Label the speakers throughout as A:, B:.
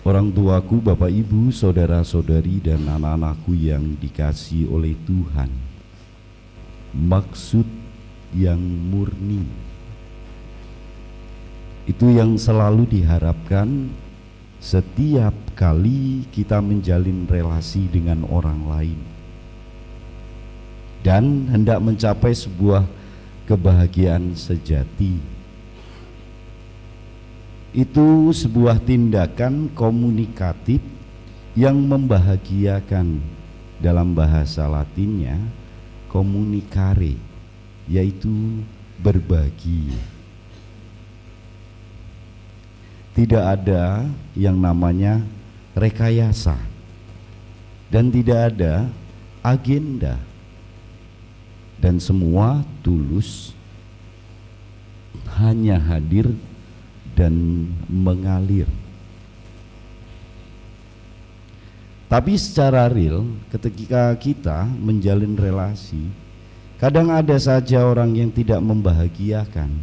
A: Orang tuaku, Bapak Ibu, saudara-saudari dan anak-anakku yang dikasihi oleh Tuhan, maksud yang murni itu yang selalu diharapkan setiap kali kita menjalin relasi dengan orang lain dan hendak mencapai sebuah kebahagiaan sejati. Itu sebuah tindakan komunikatif yang membahagiakan. Dalam bahasa Latinnya communicare, yaitu berbagi. Tidak ada yang namanya rekayasa dan tidak ada agenda, dan semua tulus, hanya hadir dan mengalir. Tapi secara real, ketika kita menjalin relasi, kadang ada saja orang yang tidak membahagiakan.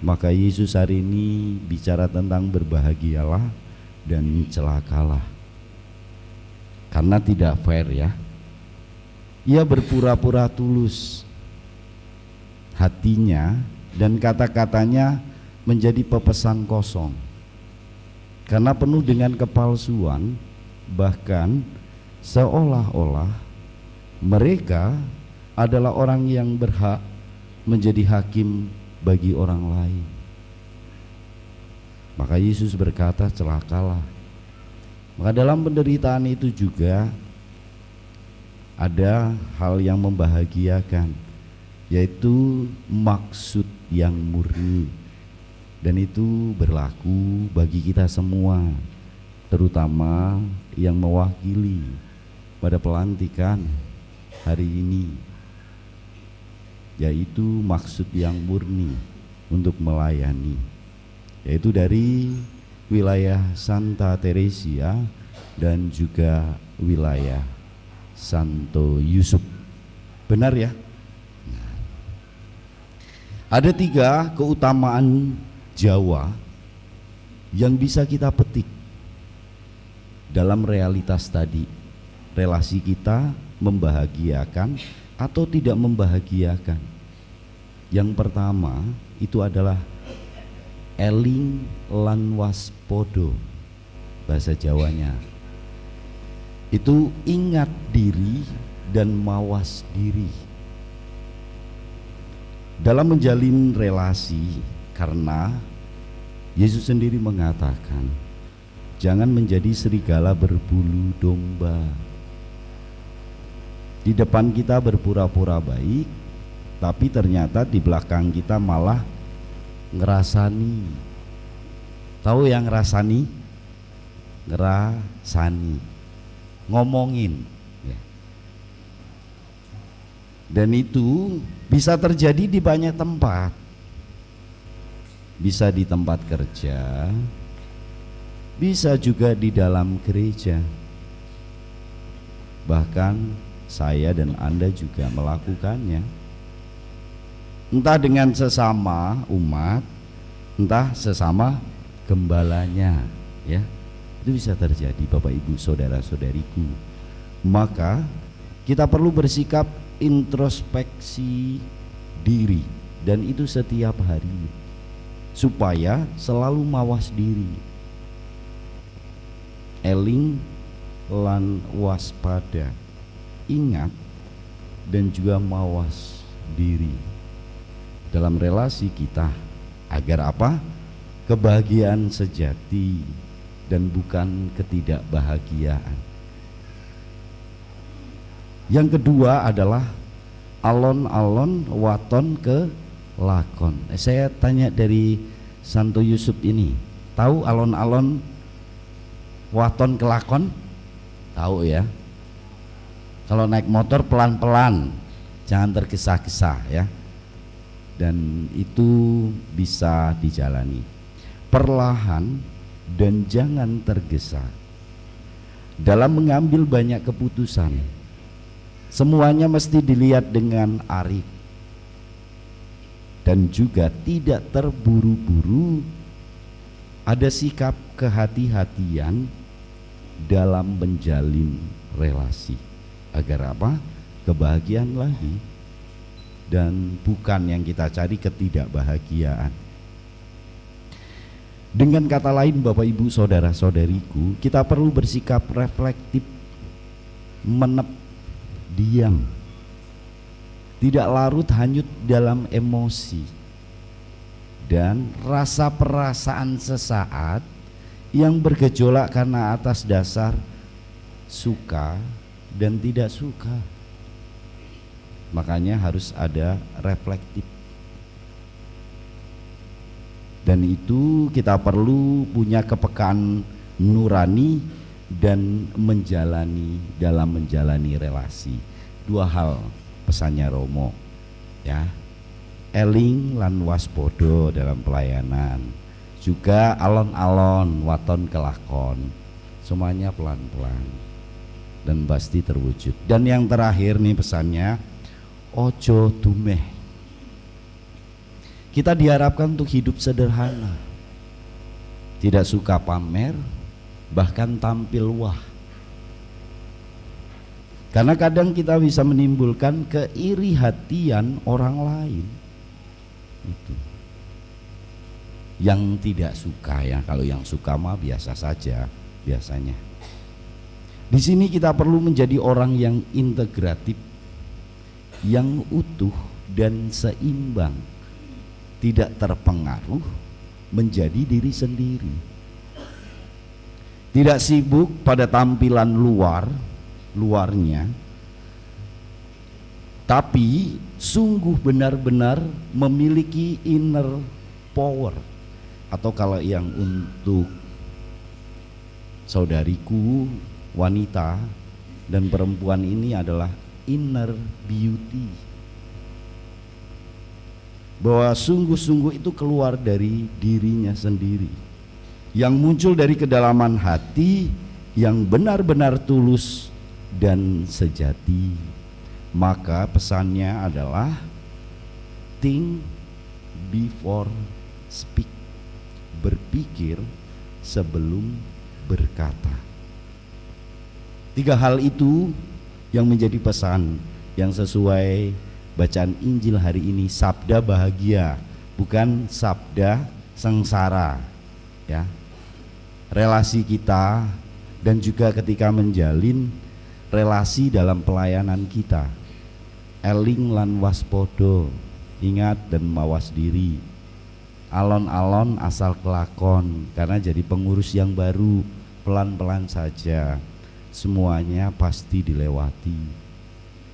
A: Maka Yesus hari ini bicara tentang berbahagialah dan celakalah. Karena tidak fair ya. Ia berpura-pura tulus, hatinya dan kata-katanya menjadi pepesan kosong karena penuh dengan kepalsuan, bahkan seolah-olah mereka adalah orang yang berhak menjadi hakim bagi orang lain. Maka Yesus berkata, celakalah. Maka dalam penderitaan itu juga ada hal yang membahagiakan, yaitu maksud yang murni, dan itu berlaku bagi kita semua, terutama yang mewakili pada pelantikan hari ini, yaitu maksud yang murni untuk melayani, yaitu dari wilayah Santa Teresia dan juga wilayah Santo Yusuf. Benar ya? Ada 3 keutamaan Jawa yang bisa kita petik dalam realitas tadi. Relasi kita membahagiakan atau tidak membahagiakan. Yang pertama itu adalah eling lan waspodo, bahasa Jawanya. Itu ingat diri dan mawas diri dalam menjalin relasi, karena Yesus sendiri mengatakan jangan menjadi serigala berbulu domba. Di depan kita berpura-pura baik, tapi ternyata di belakang kita malah ngerasani. Tahu yang ngerasani? Ngerasani, ngomongin ya. Dan itu bisa terjadi di banyak tempat. Bisa di tempat kerja, bisa juga di dalam gereja. Bahkan saya dan Anda juga melakukannya. Entah dengan sesama umat, entah sesama gembalanya ya. Itu bisa terjadi Bapak Ibu saudara-saudariku. Maka kita perlu bersikap introspeksi diri, dan itu setiap hari, supaya selalu mawas diri, eling lan waspada, ingat dan juga mawas diri dalam relasi kita, agar apa? Kebahagiaan sejati dan bukan ketidakbahagiaan. Yang kedua adalah alon-alon waton ke lakon. Saya tanya dari Santo Yusuf ini, tahu alon-alon waton ke lakon? Tahu ya. Kalau naik motor pelan-pelan, jangan tergesa-gesa ya. Dan itu bisa dijalani perlahan dan jangan tergesa. Dalam mengambil banyak keputusan, semuanya mesti dilihat dengan arif dan juga tidak terburu-buru ada sikap kehati-hatian dalam menjalin relasi. Agar apa? Kebahagiaan lagi, dan bukan yang kita cari ketidakbahagiaan. Dengan kata lain, Bapak Ibu saudara-saudariku, kita perlu bersikap reflektif, diam, tidak larut hanyut dalam emosi dan rasa perasaan sesaat yang bergejolak karena atas dasar suka dan tidak suka. Makanya harus ada reflektif. Dan itu kita perlu punya kepekaan nurani dan dalam menjalani relasi. Dua hal pesannya Romo, ya. Eling lan waspodo dalam pelayanan. Juga alon-alon waton kelakon. Semuanya pelan-pelan dan pasti terwujud. Dan yang terakhir nih pesannya, ojo dumeh. Kita diharapkan untuk hidup sederhana, tidak suka pamer, bahkan tampil wah. Karena kadang kita bisa menimbulkan keiri hatian orang lain. Itu yang tidak suka, ya. Kalau yang suka mah biasa saja biasanya. Di sini kita perlu menjadi orang yang integratif, yang utuh dan seimbang, tidak terpengaruh menjadi diri sendiri, tidak sibuk pada tampilan luarnya, tapi sungguh benar-benar memiliki inner power, atau kalau yang untuk saudariku wanita dan perempuan ini adalah inner beauty, bahwa sungguh-sungguh itu keluar dari dirinya sendiri, yang muncul dari kedalaman hati, yang benar-benar tulus dan sejati. Maka pesannya adalah think before speak, berpikir sebelum berkata. Tiga hal itu yang menjadi pesan yang sesuai bacaan Injil hari ini, sabda bahagia, bukan sabda sengsara, ya. Relasi kita dan juga ketika menjalin relasi dalam pelayanan kita, eling lan waspodo, ingat dan mawas diri. Alon-alon asal kelakon, karena jadi pengurus yang baru, pelan-pelan saja, semuanya pasti dilewati.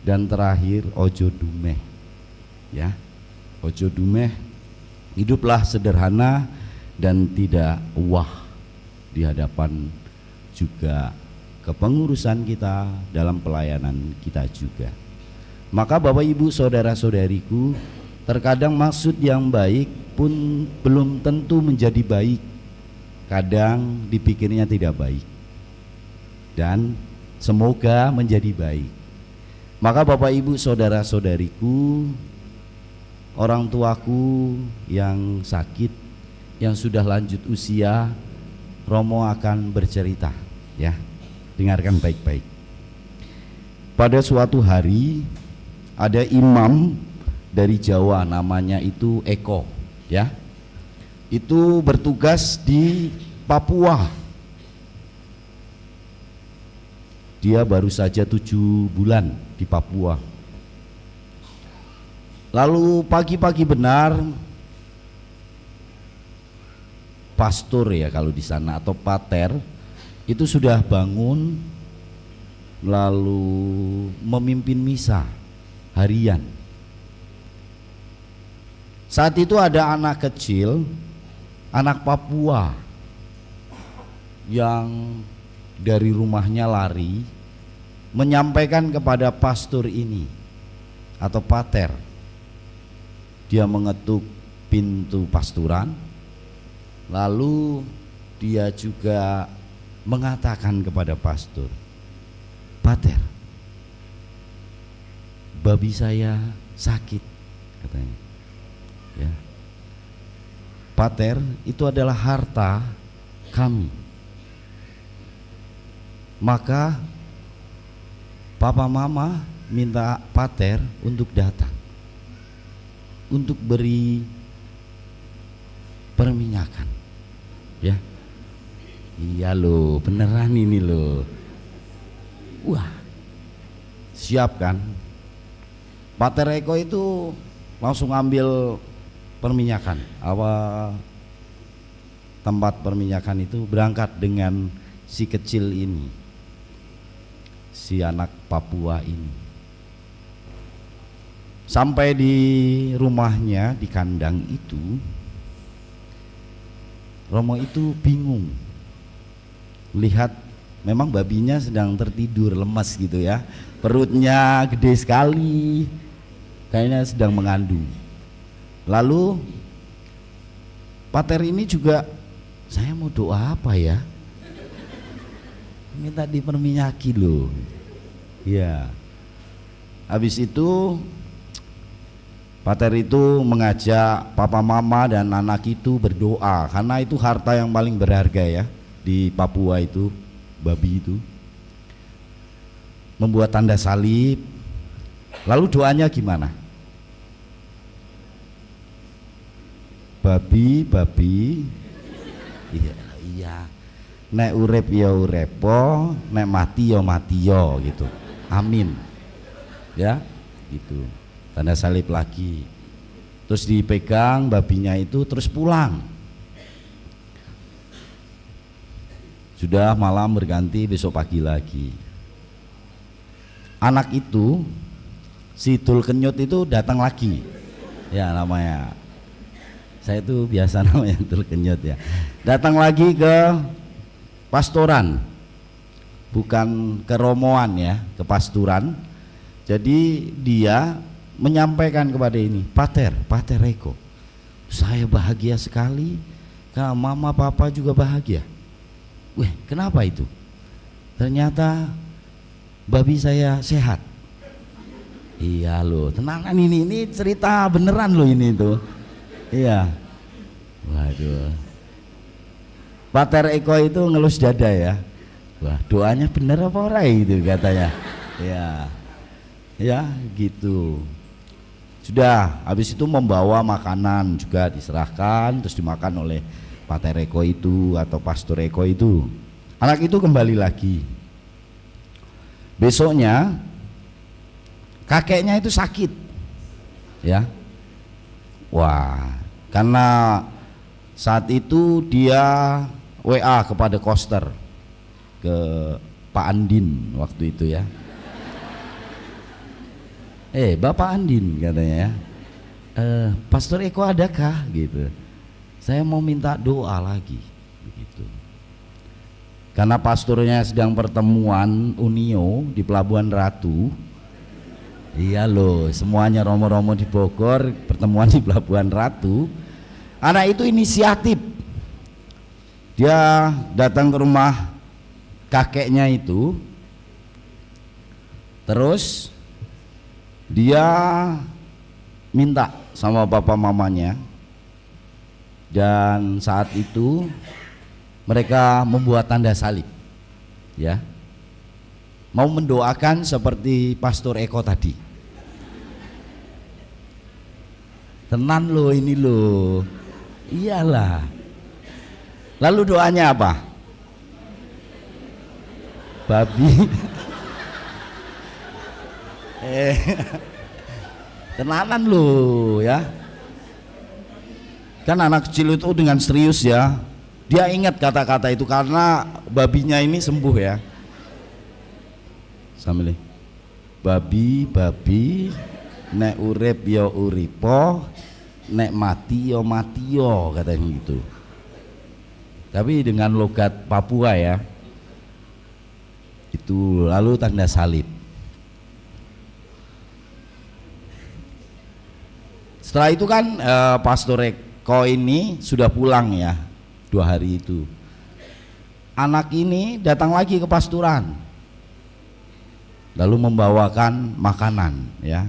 A: Dan terakhir, ojo dumeh, ya. Ojo dumeh, hiduplah sederhana dan tidak wah di hadapan juga kepengurusan kita, dalam pelayanan kita juga. Maka Bapak Ibu saudara-saudariku, terkadang maksud yang baik pun belum tentu menjadi baik. Kadang dipikirnya tidak baik dan semoga menjadi baik. Maka Bapak Ibu saudara-saudariku, orang tuaku yang sakit, yang sudah lanjut usia, Romo akan bercerita, ya. Dengarkan baik-baik. Pada suatu hari ada imam dari Jawa, namanya itu Eko, ya. Itu bertugas di Papua. Dia baru saja 7 bulan di Papua. Lalu pagi-pagi benar, pastor ya kalau di sana atau pater itu sudah bangun lalu memimpin misa harian. Saat itu ada anak kecil, anak Papua yang dari rumahnya lari menyampaikan kepada pastor ini atau pater. Dia mengetuk pintu pasturan, lalu dia juga mengatakan kepada pastor, "Pater, babi saya sakit," katanya, ya. Pater, itu adalah harta kami. Maka papa mama minta Pater untuk datang, untuk beri perminyakan, ya. Iya loh, beneran ini loh. Wah, siap kan? Pater Eko itu langsung ambil perminyakan, tempat perminyakan itu, berangkat dengan si kecil ini, si anak Papua ini. Sampai di rumahnya, di kandang itu, Romo itu bingung lihat memang babinya sedang tertidur lemas gitu ya, perutnya gede sekali, kayaknya sedang mengandung. Lalu Pater ini juga, saya mau doa apa ya, minta diperminyaki loh ya. Habis itu Pater itu mengajak papa mama dan anak itu berdoa, karena itu harta yang paling berharga ya di Papua itu, babi itu. Membuat tanda salib. Lalu doanya gimana? Babi iya, nek urip ya urepo, nek mati ya matiyo gitu. Amin. Ya, gitu. Tanda salib lagi. Terus dipegang babinya itu, terus pulang. Sudah malam berganti, besok pagi lagi. Anak itu, si Dul Kenyut itu datang lagi. Ya namanya, saya itu biasa namanya Dul Kenyut ya. Datang lagi ke pastoran, bukan ke romoan ya, ke pasturan. Jadi dia menyampaikan kepada ini, Pater Eko, saya bahagia sekali, karena mama papa juga bahagia. Weh, kenapa itu? Ternyata babi saya sehat. Iya loh, tenanan ini cerita beneran loh ini tuh. Iya. Waduh. Pater Eko itu ngelus dada ya. Wah, doanya bener apa ora itu katanya. Ya. Ya, gitu. Sudah, habis itu membawa makanan juga diserahkan, terus dimakan oleh Pater Eko itu atau Pastor Eko itu. Anak itu kembali lagi. Besoknya kakeknya itu sakit, ya. Wah, karena saat itu dia WA kepada Koster, ke Pak Andin waktu itu ya. Bapak Andin katanya ya, Pastor Eko adakah gitu? Saya mau minta doa lagi begitu. Karena pastornya sedang pertemuan Unio di Pelabuhan Ratu. Iya loh, semuanya romo-romo di Bogor pertemuan di Pelabuhan Ratu. Anak itu inisiatif. Dia datang ke rumah kakeknya itu. Terus dia minta sama papa mamanya. Dan saat itu mereka membuat tanda salib, ya, mau mendoakan seperti Pastor Eko tadi. Tenan loh ini loh, iyalah. Lalu doanya apa? Babi. Tenanan loh ya. Kan anak kecil itu dengan serius ya, dia ingat kata-kata itu karena babinya ini sembuh ya. Sambil babi nek urip ya uripo, nek mati ya matiyo, katanya gitu. Tapi dengan logat Papua ya. Itu lalu tanda salib. Setelah itu kan Pastor Eko ini sudah pulang ya, 2 hari itu. Anak ini datang lagi ke pasturan, lalu membawakan makanan ya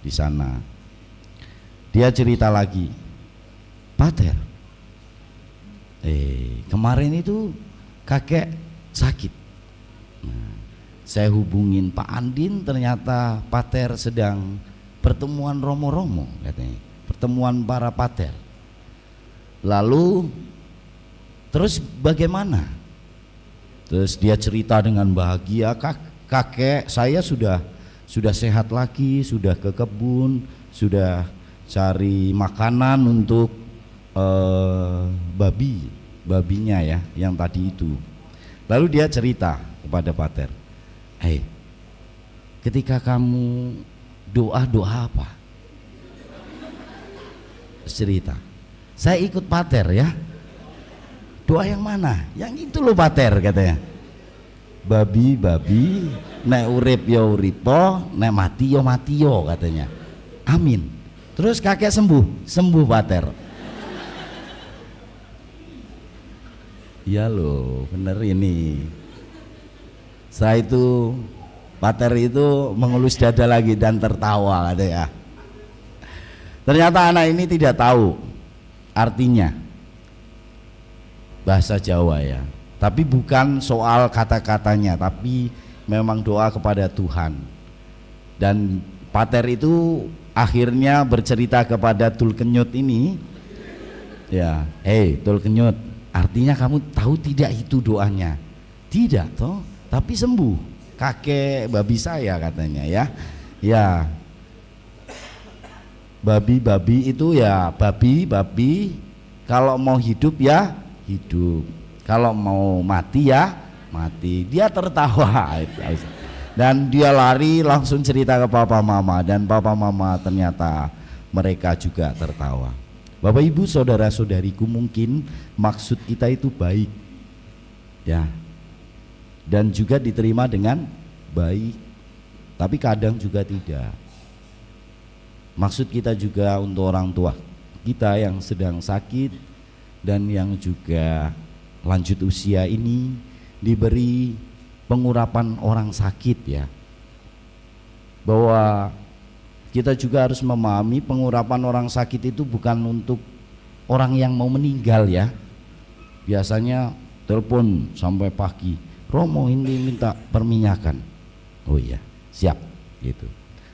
A: di sana. Dia cerita lagi, Pater, Kemarin itu kakek sakit. Nah, saya hubungin Pak Andin, ternyata pater sedang pertemuan romo-romo katanya, pertemuan para pater. Lalu terus bagaimana? Terus dia cerita dengan bahagia, kakek saya sudah sehat lagi, sudah ke kebun, sudah cari makanan untuk babinya ya, yang tadi itu. Lalu dia cerita kepada pater, ketika kamu doa apa? Cerita, saya ikut pater ya. Doa yang mana? Yang itu loh pater, katanya. Babi nek urip ya uripo, nek mati ya mati yo, katanya. Amin. Terus kakek sembuh pater. Iya loh, bener ini. Setelah itu pater itu mengelus dada lagi dan tertawa, katanya. Ternyata anak ini tidak tahu artinya bahasa Jawa ya, tapi bukan soal kata-katanya, tapi memang doa kepada Tuhan. Dan pater itu akhirnya bercerita kepada Tulkenyut ini, ya, Tulkenyut, artinya kamu tahu tidak itu doanya? Tidak toh, tapi sembuh kakek babi saya, katanya ya. Ya, babi itu ya babi kalau mau hidup ya hidup, kalau mau mati ya mati. Dia tertawa dan dia lari langsung cerita ke papa mama, dan papa mama ternyata mereka juga tertawa. Bapak ibu saudara saudariku, mungkin maksud kita itu baik ya, dan juga diterima dengan baik, tapi kadang juga tidak. Maksud kita juga untuk orang tua kita yang sedang sakit dan yang juga lanjut usia ini diberi pengurapan orang sakit ya, bahwa kita juga harus memahami pengurapan orang sakit itu bukan untuk orang yang mau meninggal ya. Biasanya telepon sampai pagi, Romo ini minta perminyakan, oh iya siap gitu.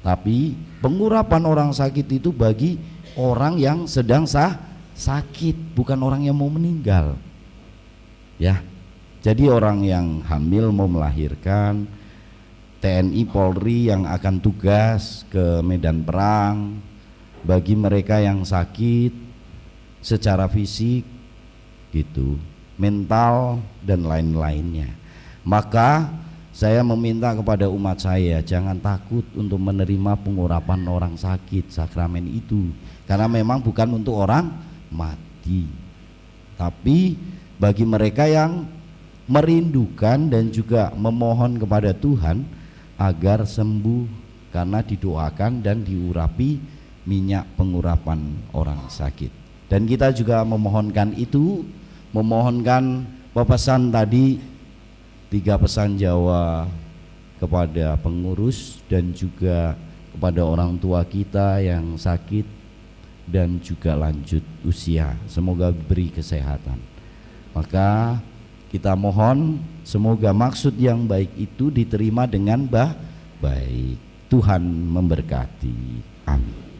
A: Tapi pengurapan orang sakit itu bagi orang yang sedang sakit, bukan orang yang mau meninggal ya. Jadi orang yang hamil mau melahirkan, TNI Polri yang akan tugas ke medan perang, bagi mereka yang sakit secara fisik gitu, mental dan lain-lainnya. Maka saya meminta kepada umat saya, jangan takut untuk menerima pengurapan orang sakit, sakramen itu, karena memang bukan untuk orang mati, tapi bagi mereka yang merindukan dan juga memohon kepada Tuhan agar sembuh karena didoakan dan diurapi minyak pengurapan orang sakit. Dan kita juga memohonkan itu, memohonkan pesan tadi, 3 pesan Jawa kepada pengurus dan juga kepada orang tua kita yang sakit dan juga lanjut usia, semoga beri kesehatan. Maka kita mohon semoga maksud yang baik itu diterima dengan baik. Tuhan memberkati. Amin.